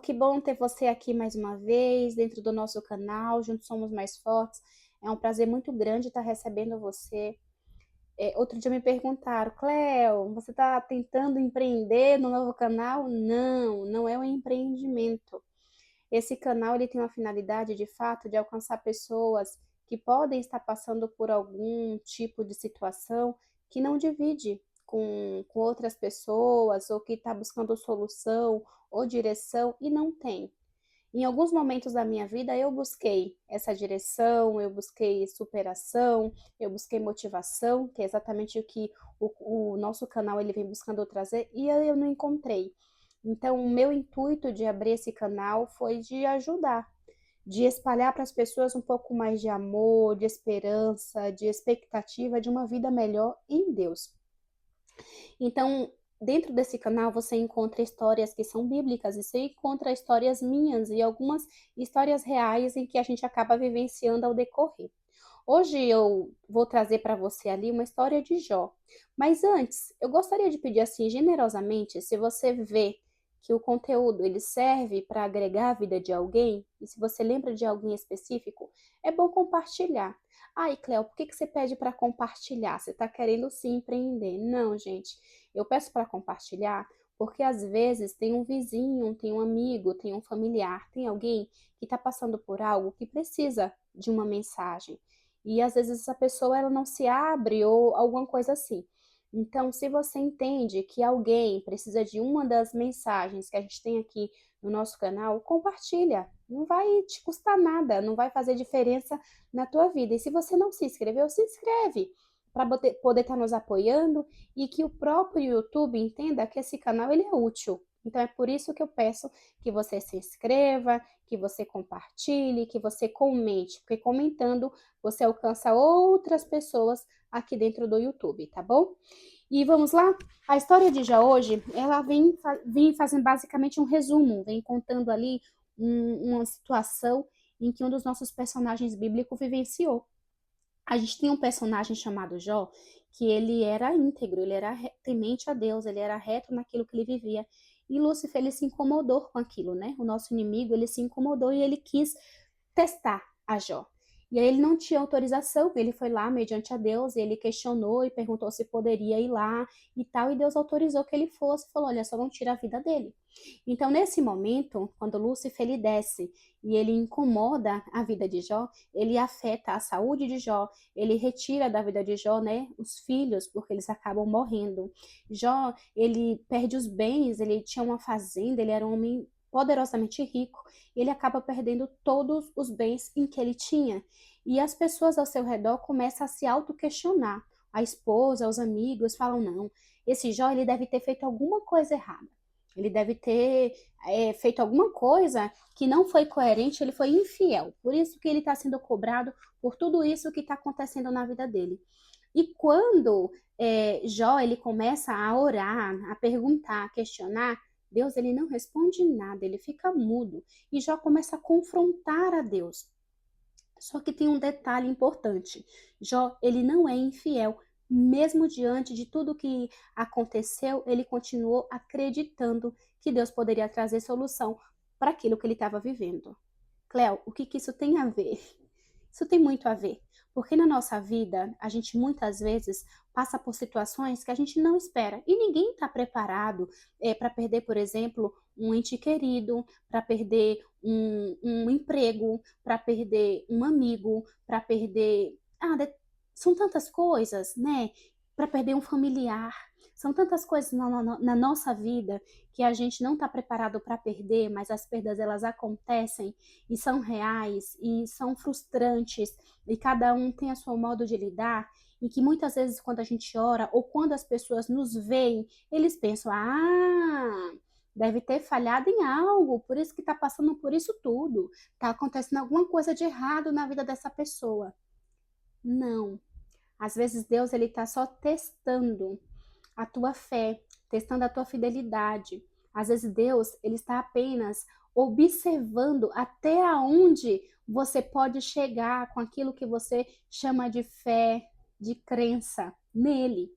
que bom ter você aqui mais uma vez dentro do nosso canal, Juntos Somos Mais Fortes. É um prazer muito grande estar recebendo você. Outro dia me perguntaram, Cleo, você está tentando empreender no novo canal? Não, não é um empreendimento. Esse canal ele tem uma finalidade, de fato, de alcançar pessoas que podem estar passando por algum tipo de situação que não divide com outras pessoas ou que está buscando solução ou direção e não tem. Em alguns momentos da minha vida eu busquei essa direção, eu busquei superação, eu busquei motivação, que é exatamente o que o nosso canal ele vem buscando trazer, e eu não encontrei. Então, o meu intuito de abrir esse canal foi de ajudar, de espalhar para as pessoas um pouco mais de amor, de esperança, de expectativa de uma vida melhor em Deus. Então, dentro desse canal você encontra histórias que são bíblicas e você encontra histórias minhas e algumas histórias reais em que a gente acaba vivenciando ao decorrer. Hoje eu vou trazer para você ali uma história de Jó. Mas antes, eu gostaria de pedir assim generosamente, se você vê que o conteúdo ele serve para agregar a vida de alguém, e se você lembra de alguém específico, é bom compartilhar. Ai, Cleo, por que você pede para compartilhar? Você está querendo sim empreender? Não, gente. Eu peço para compartilhar porque às vezes tem um vizinho, tem um amigo, tem um familiar, tem alguém que está passando por algo que precisa de uma mensagem. E às vezes essa pessoa ela não se abre ou alguma coisa assim. Então, se você entende que alguém precisa de uma das mensagens que a gente tem aqui no nosso canal, compartilha. Não vai te custar nada, não vai fazer diferença na tua vida. E se você não se inscreveu, se inscreve para poder estar nos apoiando e que o próprio YouTube entenda que esse canal ele é útil. Então é por isso que eu peço que você se inscreva, que você compartilhe, que você comente, porque comentando você alcança outras pessoas aqui dentro do YouTube, tá bom? E vamos lá? A história de Jó hoje, ela vem fazendo basicamente um resumo, vem contando ali uma situação em que um dos nossos personagens bíblicos vivenciou. A gente tem um personagem chamado Jó, que ele era íntegro, ele era temente a Deus, ele era reto naquilo que ele vivia. E Lúcifer, ele se incomodou com aquilo, né? O nosso inimigo, ele se incomodou e ele quis testar a Jó. E aí ele não tinha autorização, ele foi lá mediante a Deus, e ele questionou e perguntou se poderia ir lá e tal, e Deus autorizou que ele fosse, e falou, olha, só não tira a vida dele. Então, nesse momento, quando Lúcifer ele desce e ele incomoda a vida de Jó, ele afeta a saúde de Jó, ele retira da vida de Jó, né, os filhos, porque eles acabam morrendo. Jó, ele perde os bens, ele tinha uma fazenda, ele era um homem poderosamente rico, e ele acaba perdendo todos os bens em que ele tinha. E as pessoas ao seu redor começam a se auto-questionar. A esposa, os amigos falam, não, esse Jó ele deve ter feito alguma coisa errada. Ele deve ter feito alguma coisa que não foi coerente, ele foi infiel. Por isso que ele está sendo cobrado por tudo isso que está acontecendo na vida dele. E quando Jó ele começa a orar, a perguntar, a questionar, Deus ele não responde nada, ele fica mudo. E Jó começa a confrontar a Deus. Só que tem um detalhe importante. Jó, ele não é infiel. Mesmo diante de tudo que aconteceu, ele continuou acreditando que Deus poderia trazer solução para aquilo que ele estava vivendo. Cléo, o que que isso tem a ver? Isso tem muito a ver, porque na nossa vida, a gente muitas vezes passa por situações que a gente não espera e ninguém está preparado para perder, por exemplo, um ente querido, para perder um emprego, para perder um amigo, para perder. São tantas coisas, né? Para perder um familiar. São tantas coisas na nossa vida que a gente não está preparado para perder, mas as perdas elas acontecem e são reais e são frustrantes e cada um tem a seu modo de lidar e que muitas vezes quando a gente ora ou quando as pessoas nos veem, eles pensam, deve ter falhado em algo, por isso que está passando por isso tudo, está acontecendo alguma coisa de errado na vida dessa pessoa. Não, às vezes Deus ele está só testando a tua fé, testando a tua fidelidade. Às vezes Deus, ele está apenas observando até aonde você pode chegar com aquilo que você chama de fé, de crença, nele.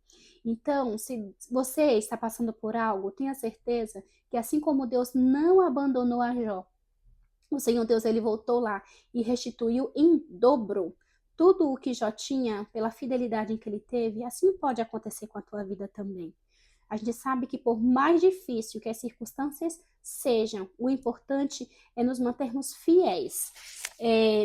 Então, se você está passando por algo, tenha certeza que assim como Deus não abandonou a Jó, o Senhor Deus, ele voltou lá e restituiu em dobro tudo o que Jó tinha pela fidelidade em que ele teve. Assim pode acontecer com a tua vida também. A gente sabe que por mais difícil que as circunstâncias sejam, o importante é nos mantermos fiéis.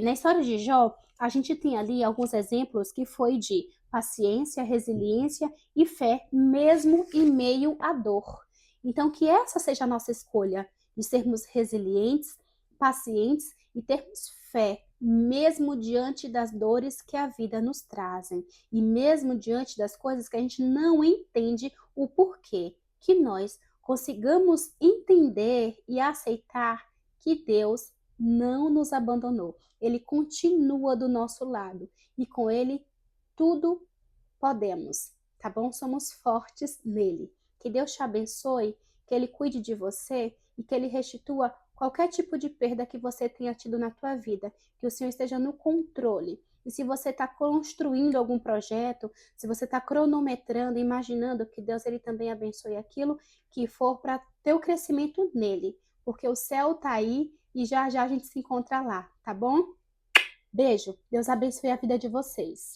Na história de Jó, a gente tem ali alguns exemplos que foi de paciência, resiliência e fé, mesmo em meio à dor. Então, que essa seja a nossa escolha, de sermos resilientes, pacientes e termos fé, mesmo diante das dores que a vida nos trazem e mesmo diante das coisas que a gente não entende o porquê, que nós consigamos entender e aceitar que Deus não nos abandonou. Ele continua do nosso lado e com ele tudo podemos, tá bom? Somos fortes nele. Que Deus te abençoe, que ele cuide de você e que ele restitua qualquer tipo de perda que você tenha tido na tua vida, que o Senhor esteja no controle. E se você está construindo algum projeto, se você está cronometrando, imaginando que Deus ele também abençoe aquilo que for para teu crescimento nele, porque o céu está aí e já já a gente se encontra lá, tá bom? Beijo, Deus abençoe a vida de vocês.